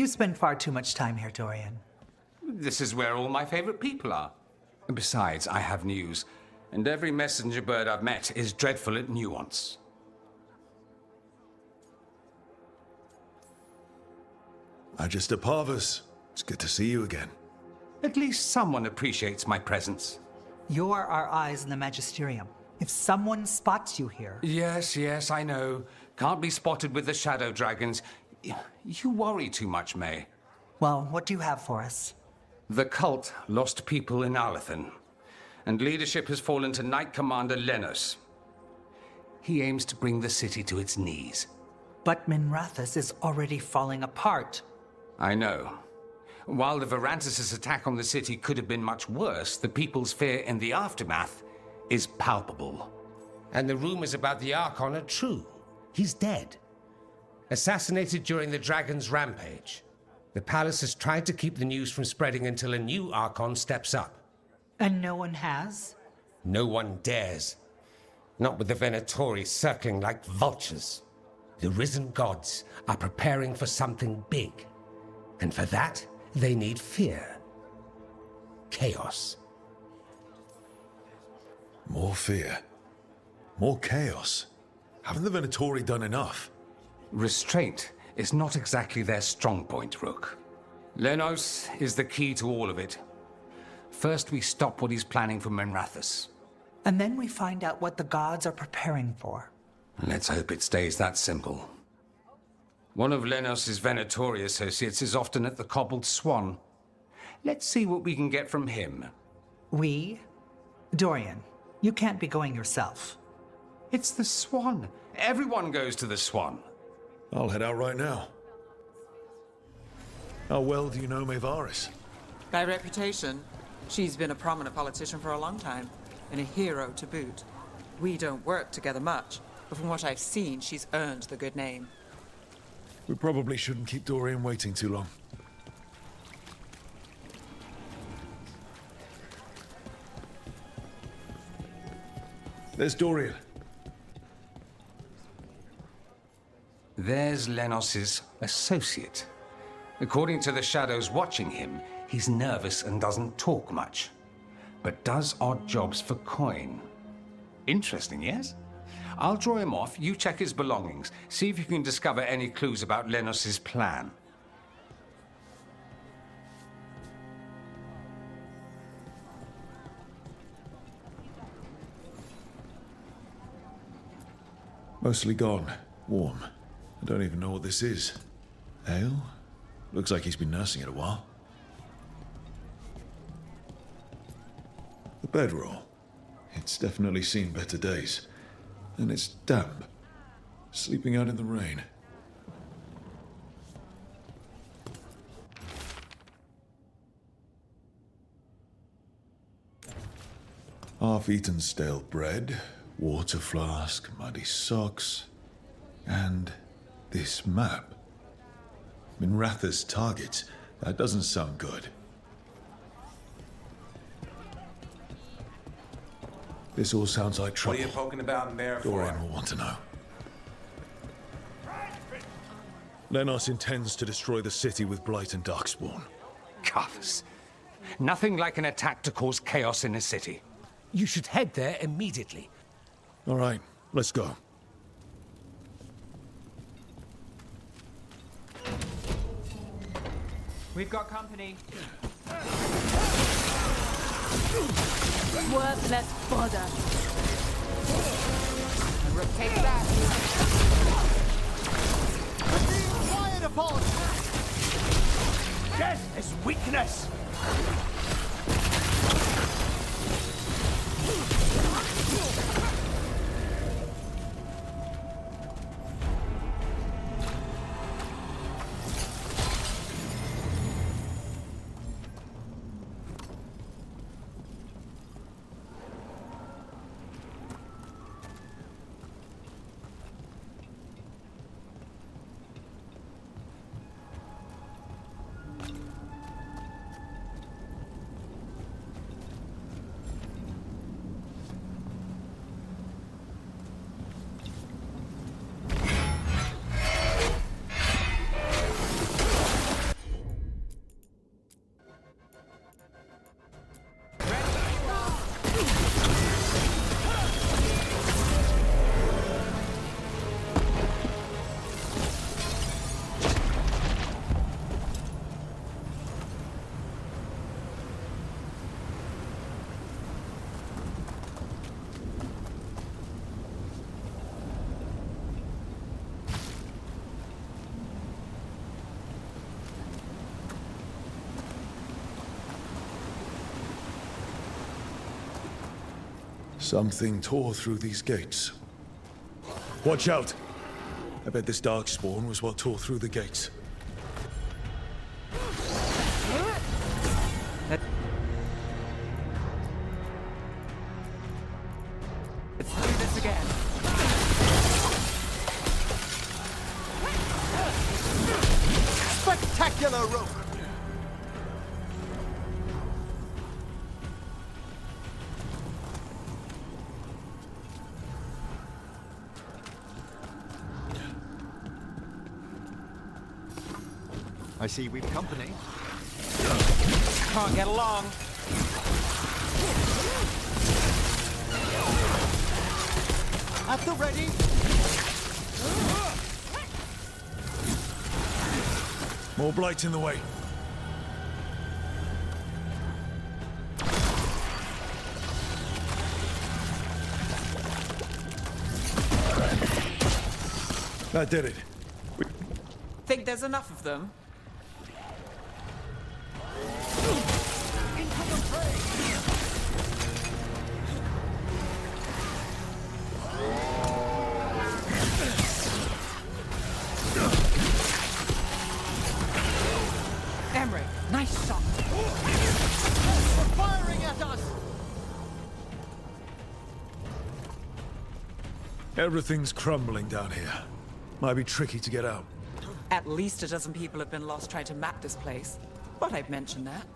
You spend far too much time here, Dorian. This is where all my favorite people are. Besides, I have news, and every messenger bird I've met is dreadful at nuance. Magister Parvus, it's good to see you again. At least someone appreciates my presence. You're our eyes in the Magisterium. If someone spots you here... Yes, I know. Can't be spotted with the shadow dragons. You worry too much, Mae. Well, what do you have for us? The cult lost people in Arlethan, and leadership has fallen to Knight Commander Lenos. He aims to bring the city to its knees. But Minrathous is already falling apart. I know. While the Verantis' attack on the city could have been much worse, the people's fear in the aftermath is palpable. And the rumors about the Archon are true. He's dead. Assassinated during the Dragon's rampage. The palace has tried to keep the news from spreading until a new Archon steps up. And no one has? No one dares. Not with the Venatori circling like vultures. The risen gods are preparing for something big. And for that, they need fear. Chaos. More fear. More chaos. Haven't the Venatori done enough? Restraint is not exactly their strong point, Rook. Lenos is the key to all of it. First, we stop what he's planning for Minrathous. And then we find out what the gods are preparing for. Let's hope it stays that simple. One of Lenos' Venatori associates is often at the Cobbled Swan. Let's see what we can get from him. We? Dorian, you can't be going yourself. It's the Swan. Everyone goes to the Swan. I'll head out right now. How well do you know Maevaris? By reputation, she's been a prominent politician for a long time, and a hero to boot. We don't work together much, but from what I've seen, she's earned the good name. We probably shouldn't keep Dorian waiting too long. There's Dorian. There's Lenos' associate. According to the shadows watching him, he's nervous and doesn't talk much, but does odd jobs for coin. Interesting, yes? I'll draw him off, you check his belongings, see if you can discover any clues about Lenos' plan. Mostly gone. Warm. I don't even know what this is. Ale? Looks like he's been nursing it a while. The bedroll. It's definitely seen better days. And it's damp. Sleeping out in the rain. Half-eaten stale bread, water flask, muddy socks, and this map. Minrathous targets. That doesn't sound good. This all sounds like trouble. What are you poking about in there for? Dorian will want to know. Lenos intends to destroy the city with Blight and Darkspawn. Gallus. Nothing like an attack to cause chaos in a city. You should head there immediately. All right, let's go. We've got company. Worthless fodder. Rook, take that. Quiet upon! Death is weakness! Something tore through these gates. Watch out! I bet this dark spawn was what tore through the gates. Let's do this again. Spectacular, Rook! I see we've company. Can't get along. At the ready! More blight in the way. That did it. Think there's enough of them? Nice shot. They're firing at us! Everything's crumbling down here. Might be tricky to get out. At least a dozen people have been lost trying to map this place. But I've mentioned that.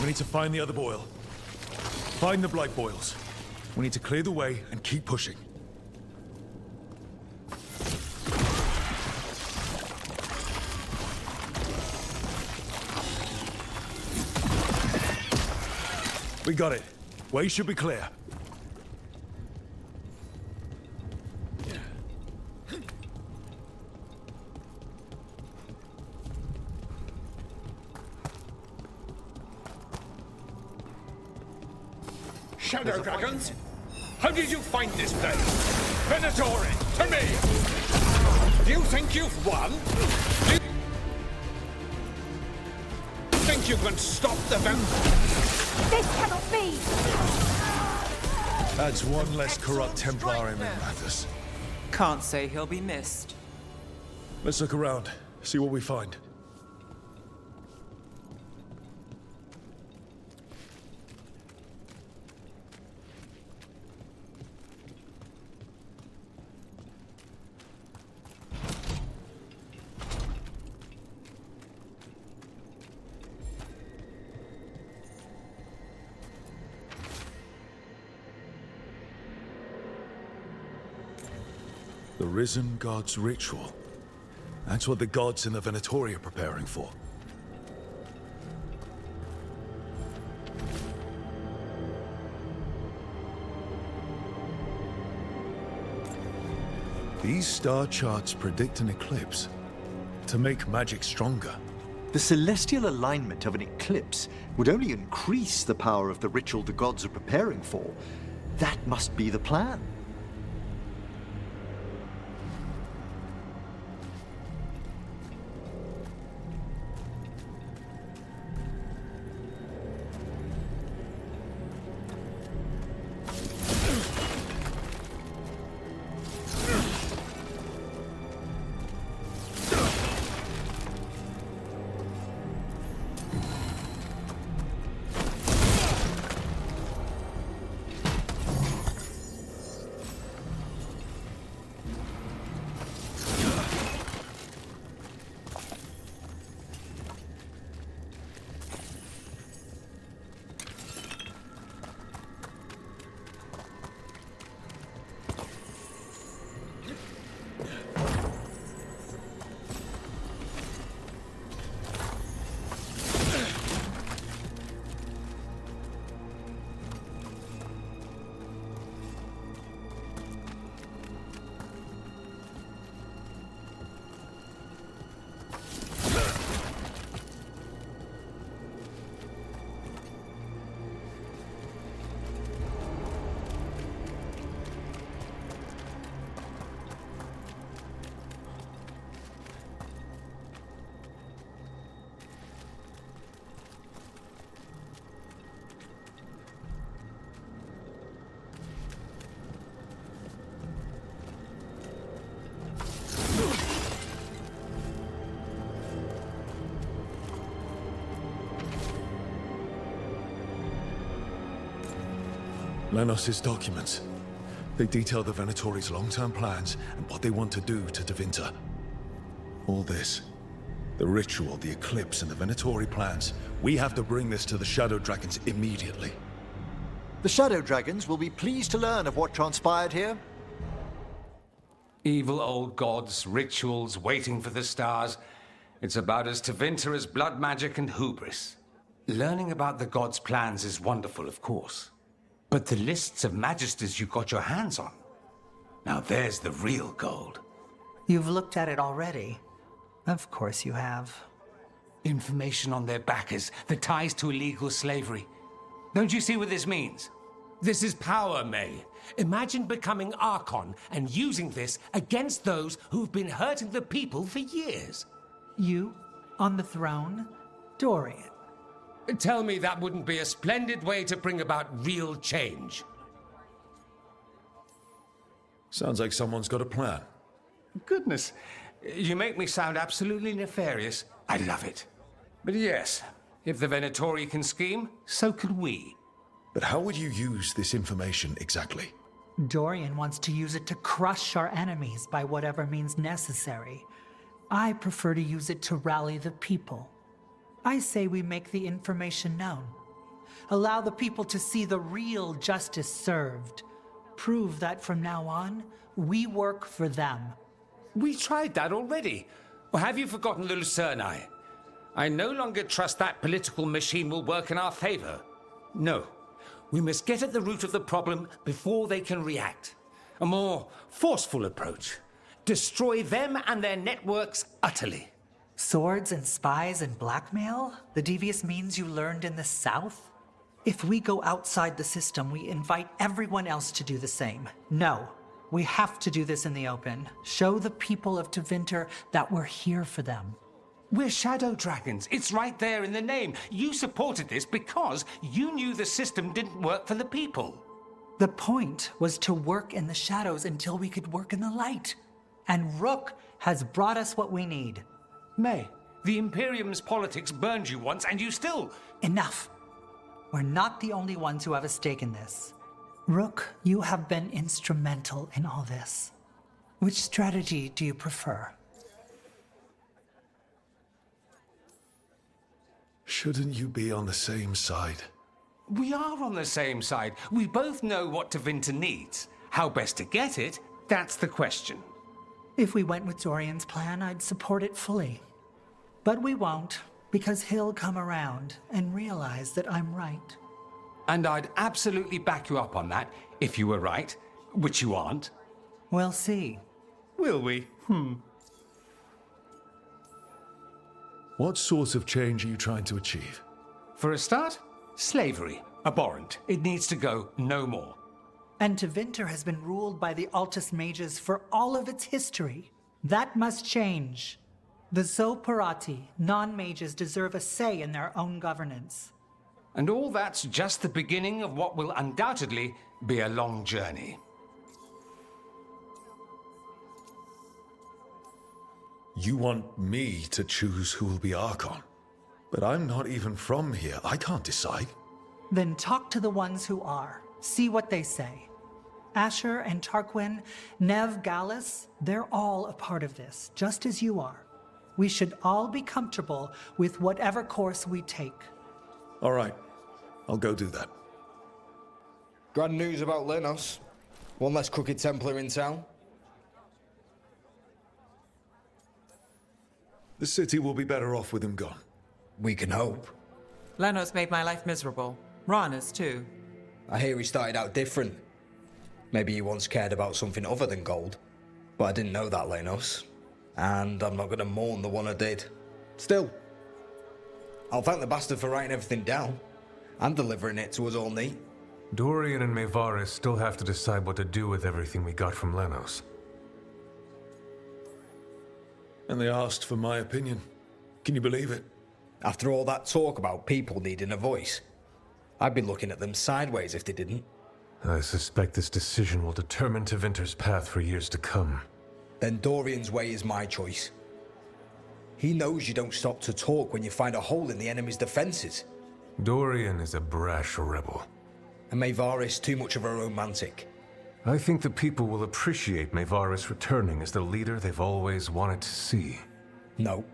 We need to find the other boil. Find the blight boils. We need to clear the way and keep pushing. We got it. Way should be clear. Shadow Dragons? How did you find this place? Venatori, to me! Do you think you've won? Do you think you can stop the vampire? This cannot be! Adds one less corrupt Templar in Minrathous. Can't say he'll be missed. Let's look around, see what we find. The Risen God's ritual. That's what the gods in the Venatori are preparing for. These star charts predict an eclipse to make magic stronger. The celestial alignment of an eclipse would only increase the power of the ritual the gods are preparing for. That must be the plan. Lenos' documents. They detail the Venatori's long-term plans and what they want to do to Tevinter. All this, the ritual, the eclipse, and the Venatori plans, we have to bring this to the Shadow Dragons immediately. The Shadow Dragons will be pleased to learn of what transpired here. Evil old gods, rituals, waiting for the stars. It's about as Tevinter as blood magic and hubris. Learning about the gods' plans is wonderful, of course. But the lists of magisters you got your hands on, now there's the real gold. You've looked at it already. Of course you have. Information on their backers, the ties to illegal slavery. Don't you see what this means? This is power, Mae. Imagine becoming Archon and using this against those who've been hurting the people for years. You, on the throne? Dorian. Tell me that wouldn't be a splendid way to bring about real change. Sounds like someone's got a plan. Goodness, you make me sound absolutely nefarious. I love it. But yes, if the Venatori can scheme, so could we. But how would you use this information exactly? Dorian wants to use it to crush our enemies by whatever means necessary. I prefer to use it to rally the people. I say we make the information known. Allow the people to see the real justice served. Prove that from now on, we work for them. We tried that already. Or have you forgotten the Lucerni? I no longer trust that political machine will work in our favor. No. We must get at the root of the problem before they can react. A more forceful approach. Destroy them and their networks utterly. Swords and spies and blackmail? The devious means you learned in the South? If we go outside the system, we invite everyone else to do the same. No, we have to do this in the open. Show the people of Tevinter that we're here for them. We're Shadow Dragons. It's right there in the name. You supported this because you knew the system didn't work for the people. The point was to work in the shadows until we could work in the light. And Rook has brought us what we need. Mae, the Imperium's politics burned you once and you still... Enough. We're not the only ones who have a stake in this. Rook, you have been instrumental in all this. Which strategy do you prefer? Shouldn't you be on the same side? We are on the same side. We both know what Tevinter needs. How best to get it, that's the question. If we went with Dorian's plan, I'd support it fully. But we won't, because he'll come around and realize that I'm right. And I'd absolutely back you up on that, if you were right, which you aren't. We'll see. Will we? What sort of change are you trying to achieve? For a start, slavery. Abhorrent. It needs to go no more. And Tevinter has been ruled by the Altus Mages for all of its history. That must change. The Zoparati, non-mages, deserve a say in their own governance. And all that's just the beginning of what will undoubtedly be a long journey. You want me to choose who will be Archon? But I'm not even from here. I can't decide. Then talk to the ones who are. See what they say. Ashur and Tarquin, Neve Gallus, they're all a part of this, just as you are. We should all be comfortable with whatever course we take. All right. I'll go do that. Grand news about Lenos. One less crooked Templar in town. The city will be better off with him gone. We can hope. Lenos made my life miserable. Rana's too. I hear he started out different. Maybe he once cared about something other than gold. But I didn't know that, Lenos. And I'm not going to mourn the one I did. Still, I'll thank the bastard for writing everything down. And delivering it to us all neat. Dorian and Maevaris still have to decide what to do with everything we got from Lenos. And they asked for my opinion. Can you believe it? After all that talk about people needing a voice, I'd be looking at them sideways if they didn't. I suspect this decision will determine Tevinter's path for years to come. Then Dorian's way is my choice. He knows you don't stop to talk when you find a hole in the enemy's defenses. Dorian is a brash rebel. And Maevaris too much of a romantic. I think the people will appreciate Maevaris returning as the leader they've always wanted to see. No.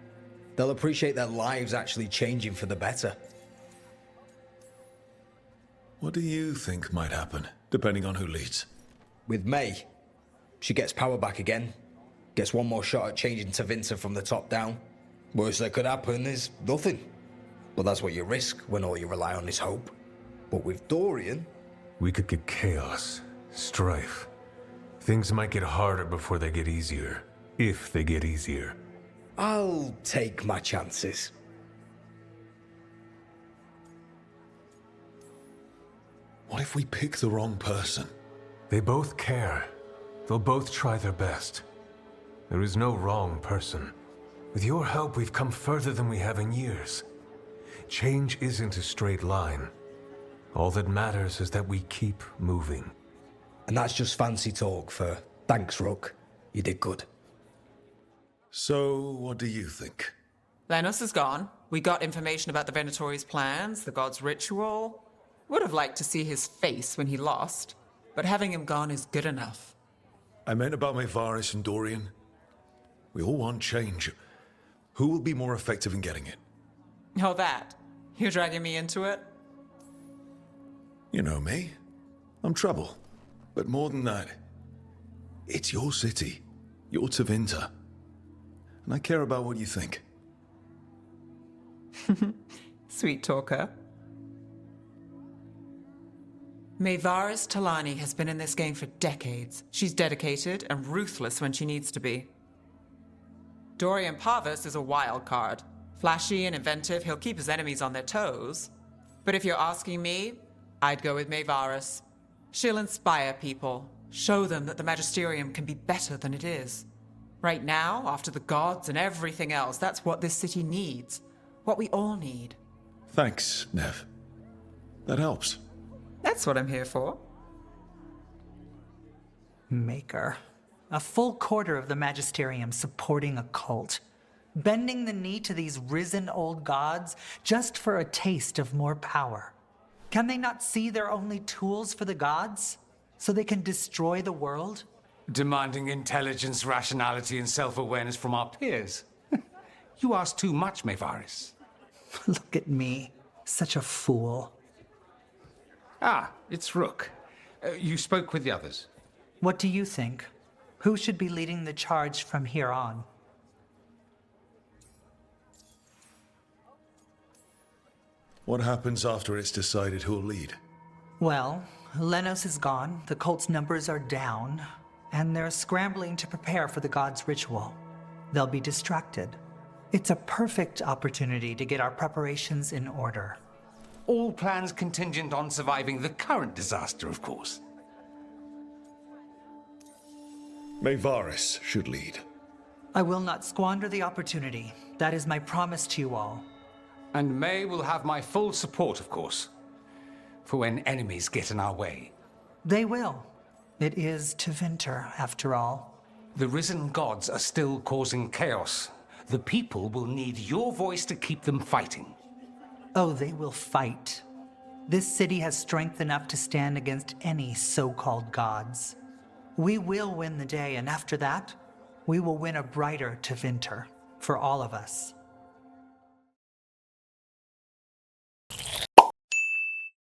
They'll appreciate their lives actually changing for the better. What do you think might happen, depending on who leads? With Mae, she gets power back again. Gets one more shot at changing Tevinter from the top down. Worst that could happen is nothing. But that's what you risk when all you rely on is hope. But with Dorian... We could get chaos, strife. Things might get harder before they get easier. If they get easier. I'll take my chances. What if we pick the wrong person? They both care. They'll both try their best. There is no wrong person. With your help, we've come further than we have in years. Change isn't a straight line. All that matters is that we keep moving. And that's just fancy talk for thanks, Rook. You did good. So, what do you think? Lenos is gone. We got information about the Venatori's plans, the god's ritual. Would have liked to see his face when he lost, but having him gone is good enough. I meant about Maevaris and Dorian. We all want change. Who will be more effective in getting it? Oh, that. You're dragging me into it? You know me. I'm trouble. But more than that, it's your city, your Tevinter. And I care about what you think. Sweet talker. Maevaris Talani has been in this game for decades. She's dedicated and ruthless when she needs to be. Dorian Parvis is a wild card. Flashy and inventive, he'll keep his enemies on their toes. But if you're asking me, I'd go with Maevaris. She'll inspire people, show them that the Magisterium can be better than it is. Right now, after the gods and everything else, that's what this city needs. What we all need. Thanks, Neve. That helps. That's what I'm here for. Maker. A full quarter of the Magisterium supporting a cult. Bending the knee to these risen old gods just for a taste of more power. Can they not see they're only tools for the gods? So they can destroy the world? Demanding intelligence, rationality, and self-awareness from our peers. You ask too much, Maevaris. Look at me. Such a fool. Ah, it's Rook. You spoke with the others. What do you think? Who should be leading the charge from here on? What happens after it's decided who'll lead? Well, Lenos is gone, the cult's numbers are down, and they're scrambling to prepare for the god's ritual. They'll be distracted. It's a perfect opportunity to get our preparations in order. All plans contingent on surviving the current disaster, of course. Maevaris should lead. I will not squander the opportunity. That is my promise to you all. And Mae will have my full support, of course, for when enemies get in our way. They will. It is Tevinter, after all. The risen gods are still causing chaos. The people will need your voice to keep them fighting. Oh, they will fight. This city has strength enough to stand against any so-called gods. We will win the day, and after that, we will win a brighter Tevinter for all of us.